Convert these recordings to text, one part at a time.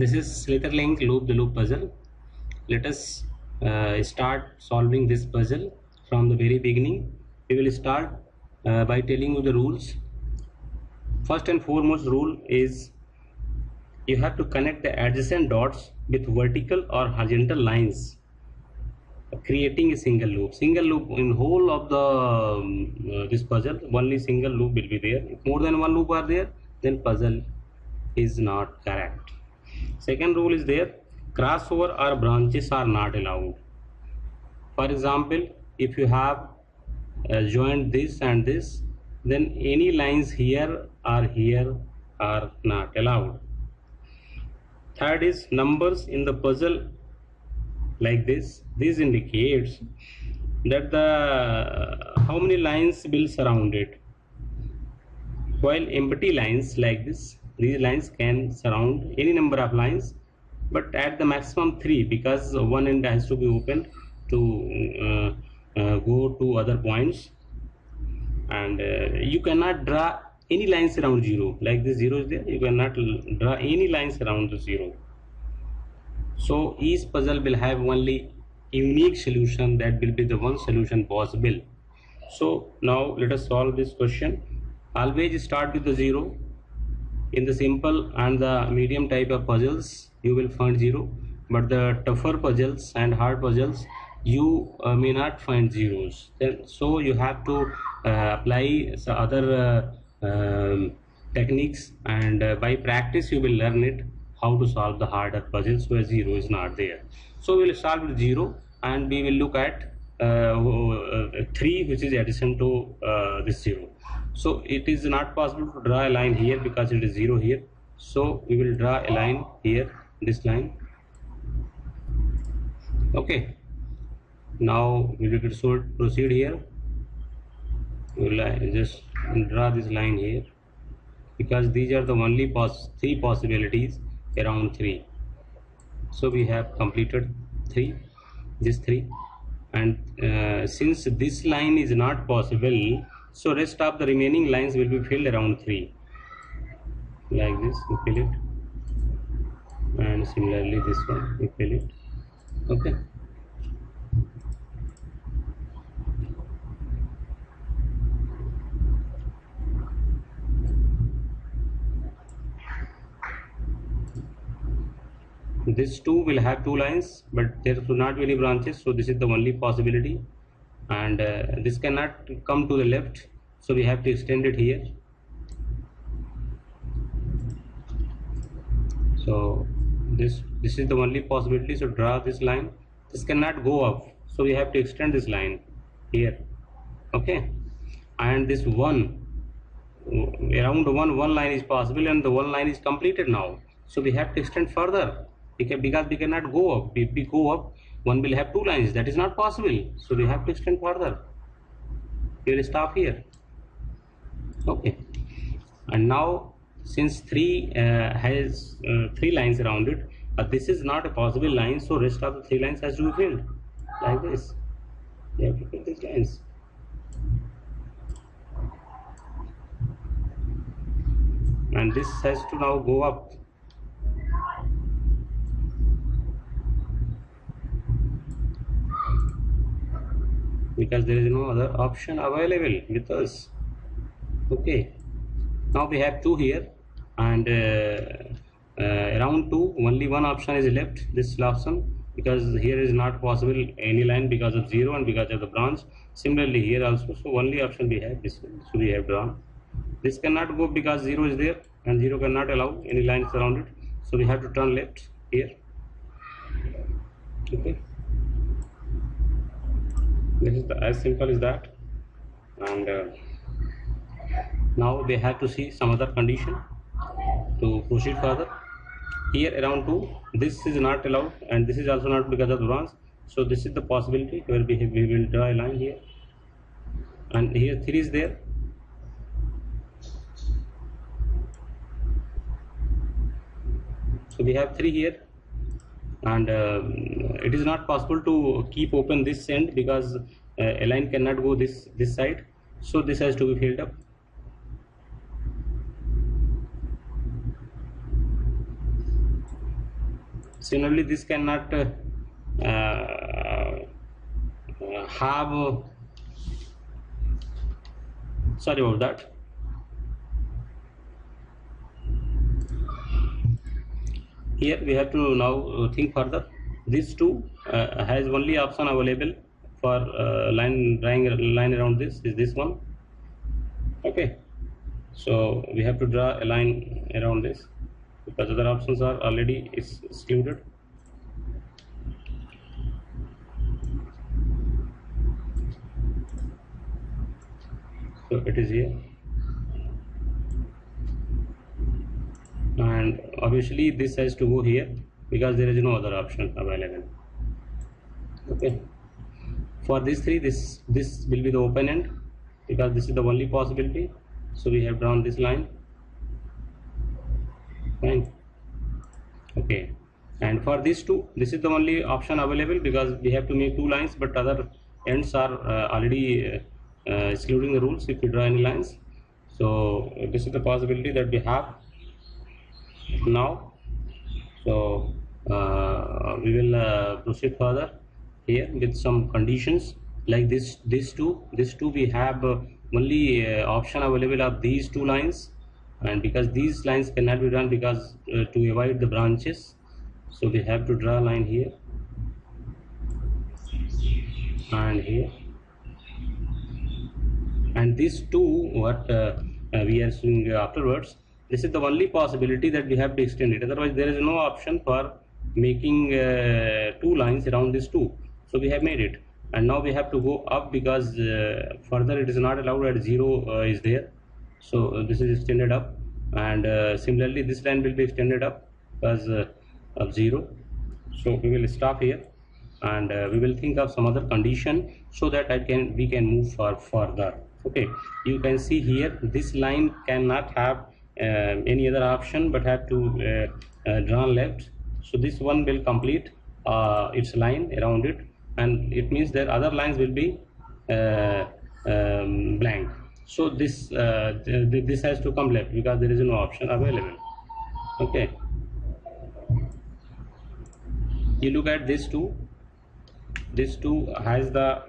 This is Slitherlink loop the loop puzzle. Let us start solving this puzzle from the very beginning. We will start by telling you the rules. First and foremost rule is you have to connect the adjacent dots with vertical or horizontal lines, creating a single loop. Single loop in whole of the this puzzle, only single loop will be there. If more than one loop are there, then puzzle is not correct. Second rule is there, crossover or branches are not allowed. For example, if you have joined this and this, then any lines here are not allowed. Third is numbers in the puzzle like this. This indicates that the how many lines will surround it, while empty lines like this, these lines can surround any number of lines, but at the maximum 3, because one end has to be open to go to other points, and you cannot draw any lines around 0. Like this 0 is there, you cannot draw any lines around the 0. So each puzzle will have only unique solution, that will be the one solution possible. So now let us solve this question. Always start with the 0. In the simple and the medium type of puzzles you will find 0, but the tougher puzzles and hard puzzles you may not find zeros. Then so you have to apply some other techniques, and by practice you will learn it how to solve the harder puzzles where 0 is not there. So we will start with 0 and we will look at 3, which is addition to this 0. So it is not possible to draw a line here because it is 0 here. So we will draw a line here, this line. Okay. Now we will proceed here. We will just draw this line here, because these are the only 3 possibilities around 3. So we have completed 3, this 3, and since this line is not possible, so rest of the remaining lines will be filled around 3. Like this we fill it, and similarly this one we fill it. Okay. This 2 will have 2 lines, but there should not be any branches, so this is the only possibility, and this cannot come to the left, so we have to extend it here. So this is the only possibility, so draw this line. This cannot go up, so we have to extend this line here. Okay, and this one, around one line is possible, and the one line is completed now, so we have to extend further, because we cannot go up. If we go up, one will have 2 lines, that is not possible, so we have to extend further. We will stop here. Okay, and now since 3 has 3 lines around it, this is not a possible line, so rest of the 3 lines has to be filled like this. You have to fill these lines. And this has to now go up. Because there is no other option available with us. Okay, now we have 2 here, and around 2 only one option is left, this option, because here is not possible any line because of 0 and because of the branch. Similarly here also, so only option we have this one, so we have drawn. This cannot go because 0 is there, and 0 cannot allow any lines around it, so we have to turn left here. Okay, this is as simple as that. And now we have to see some other condition to proceed further. Here around 2, this is not allowed, and this is also not because of the branch, so this is the possibility where we will draw a line here, and here 3 is there. So we have 3 here, and it is not possible to keep open this end because a line cannot go this side, so this has to be filled up. Similarly, this cannot have sorry about that. Here we have to now think further. This two has only option available for line drawing line around this is this one. Okay, so we have to draw a line around this because other options are already excluded. So it is here, and obviously this has to go here because there is no other option available. Okay, for these three, this will be the open end because this is the only possibility. So we have drawn this line. Fine. Okay, and for these two, this is the only option available because we have to make two lines, but other ends are already excluding the rules if we draw any lines. So this is the possibility that we have now. So we will proceed further here with some conditions like this two we have only option available of these two lines, and because these lines cannot be drawn because to avoid the branches, so we have to draw a line here and here, and these two what we are seeing afterwards, this is the only possibility that we have to extend it. Otherwise there is no option for making two lines around these two. So we have made it, and now we have to go up because further it is not allowed at 0 is there. So this is extended up, and similarly this line will be extended up because of 0. So we will stop here, and we will think of some other condition so that we can move further. Okay, you can see here this line cannot have any other option but have to draw left. So this one will complete its line around it, and it means that other lines will be blank. So this this has to come left because there is no option available. Okay, you look at this two has the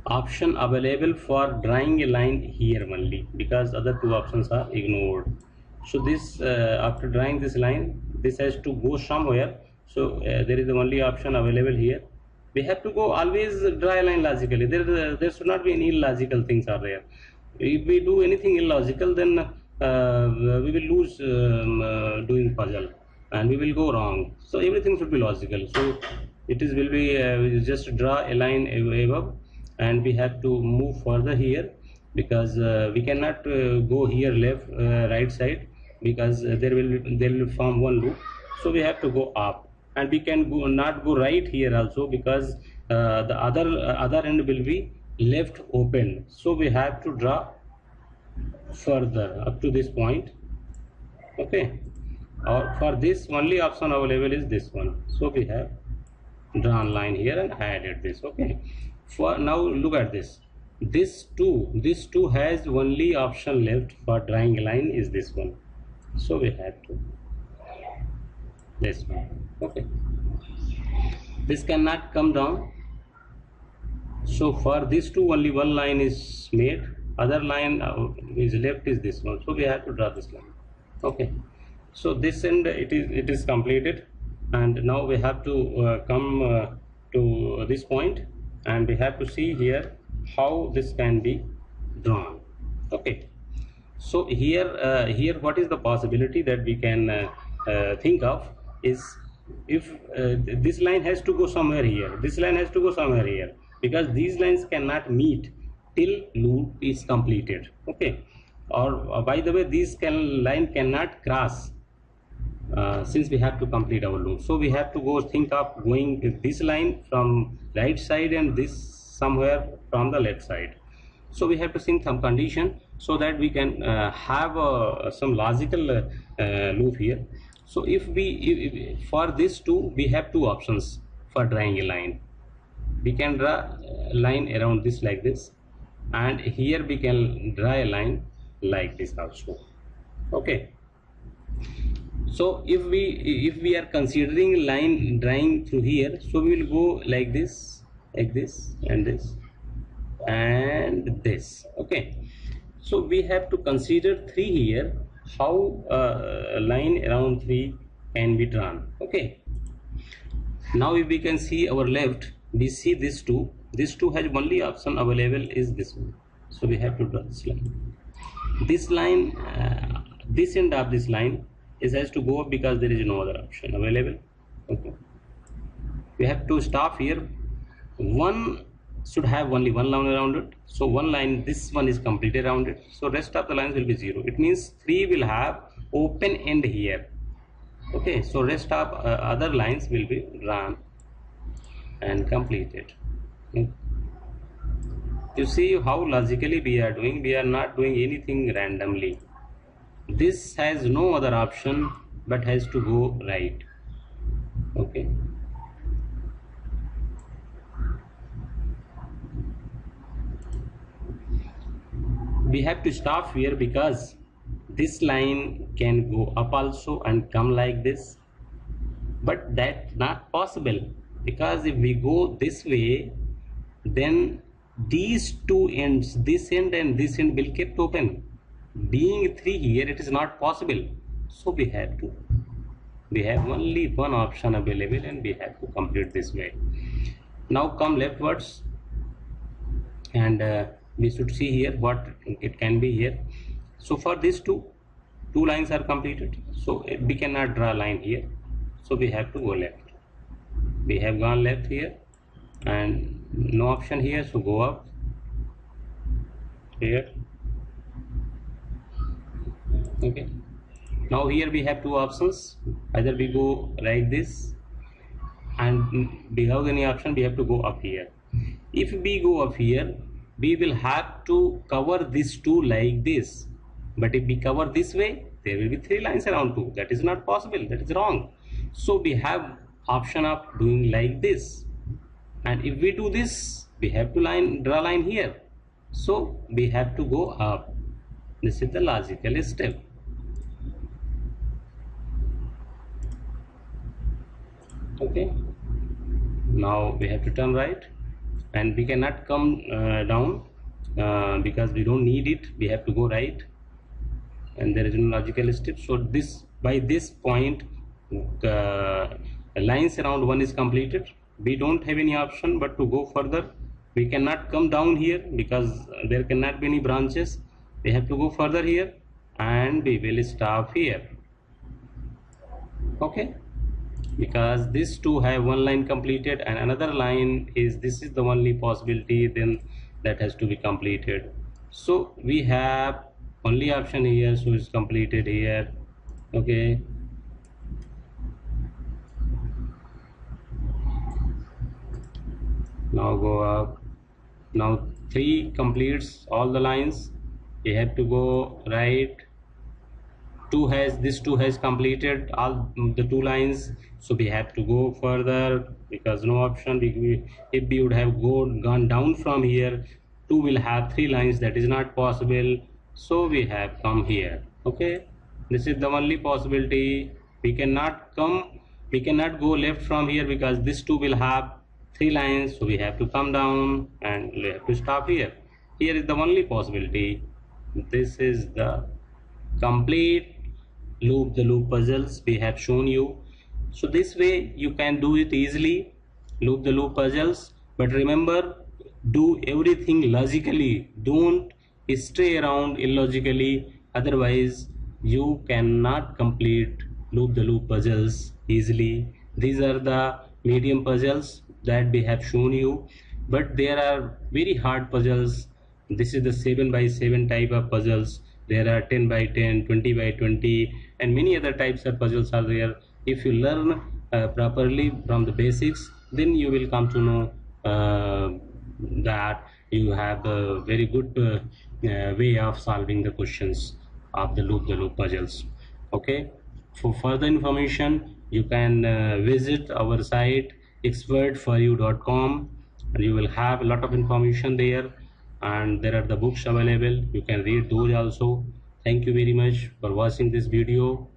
option available for drawing a line here only because other two options are ignored. So this after drawing this line, this has to go somewhere. So there is the only option available here. We have to go always draw a line logically. There should not be any illogical things are there. If we do anything illogical, then we will lose doing puzzle and we will go wrong. So everything should be logical. So it is will be just draw a line above, and we have to move further here because we cannot go here left right side because there will form one loop. So we have to go up, and we can not go right here also because the other end will be left open. So we have to draw further up to this point. Okay, or for this only option available is this one. So we have drawn line here and added this. Okay, for now look at this. This two has only option left for drawing a line is this one. So we have to this one. Okay, this cannot come down. So for this two only one line is made, other line is left is this one. So we have to draw this line. Okay, so this end it is completed, and now we have to come to this point, and we have to see here how this can be drawn. Okay, so here what is the possibility that we can think of is if this line has to go somewhere here, this line has to go somewhere here, because these lines cannot meet till loop is completed. Okay, or by the way, this line cannot cross since we have to complete our loop. So we have to go think of going this line from right side and this somewhere from the left side. So we have to think some condition so that we can have some logical loop here. So if for this two we have two options for drawing a line. We can draw a line around this like this, and here we can draw a line like this also. Okay, So if we are considering line drawing through here, so we will go like this, and this and this. Okay, so we have to consider 3 here, how a line around 3 can be drawn. Okay, now if we can see our left, we see this two has only option available is this one, so we have to draw this line. This line, this end of this line is has to go up because there is no other option available. Okay, we have to stop here. One should have only one line around it, so one line, this one is completed around it, so rest of the lines will be 0. It means 3 will have open end here. Okay, so rest of other lines will be drawn and completed. Okay. You see how logically we are doing, we are not doing anything randomly. This has no other option but has to go right. Okay, we have to stop here because this line can go up also and come like this, but that's not possible, because if we go this way, then these two ends, this end and this end, will kept open. Being 3 here, it is not possible, so we have only one option available and we have to complete this way. Now come leftwards, and we should see here what it can be here. So for these two lines are completed, so we cannot draw a line here, so we have to go left. We have gone left here and no option here, so go up here. Okay, now here we have 2 options, either we go like this, and without any option we have to go up here. If we go up here, we will have to cover these 2 like this, but if we cover this way, there will be 3 lines around 2. That is not possible, that is wrong. So we have option of doing like this, and if we do this, we have to draw line here, so we have to go up. This is the logical step. Okay, now we have to turn right, and we cannot come down because we don't need it. We have to go right, and there is no logical step. So this, by this point, lines around 1 is completed. We don't have any option but to go further. We cannot come down here because there cannot be any branches. We have to go further here, and we will stop here. Okay, because these 2 have 1 line completed and another line is, this is the only possibility, then that has to be completed. So we have only option here, so it's completed here. Okay, now go up. Now 3 completes all the lines. We have to go right. 2 has, this 2 has completed all the 2 lines, so we have to go further because no option. If we would have gone down from here, 2 will have 3 lines, that is not possible, so we have come here. Okay, this is the only possibility. We cannot go left from here because this 2 will have 3 lines, so we have to come down and we have to stop here. Here is the only possibility. This is the complete loop the loop puzzles we have shown you. So this way you can do it easily, loop the loop puzzles, but remember, do everything logically, don't stray around illogically, otherwise you cannot complete loop the loop puzzles easily. These are the medium puzzles that we have shown you, but there are very hard puzzles. This is the 7 by 7 type of puzzles. There are 10 by 10, 20 by 20, and many other types of puzzles are there. If you learn properly from the basics, then you will come to know that you have a very good way of solving the questions of the loop puzzles. Okay, for further information you can visit our site expertforyou.com, and you will have a lot of information there, and there are the books available. You can read those also. Thank you very much for watching this video.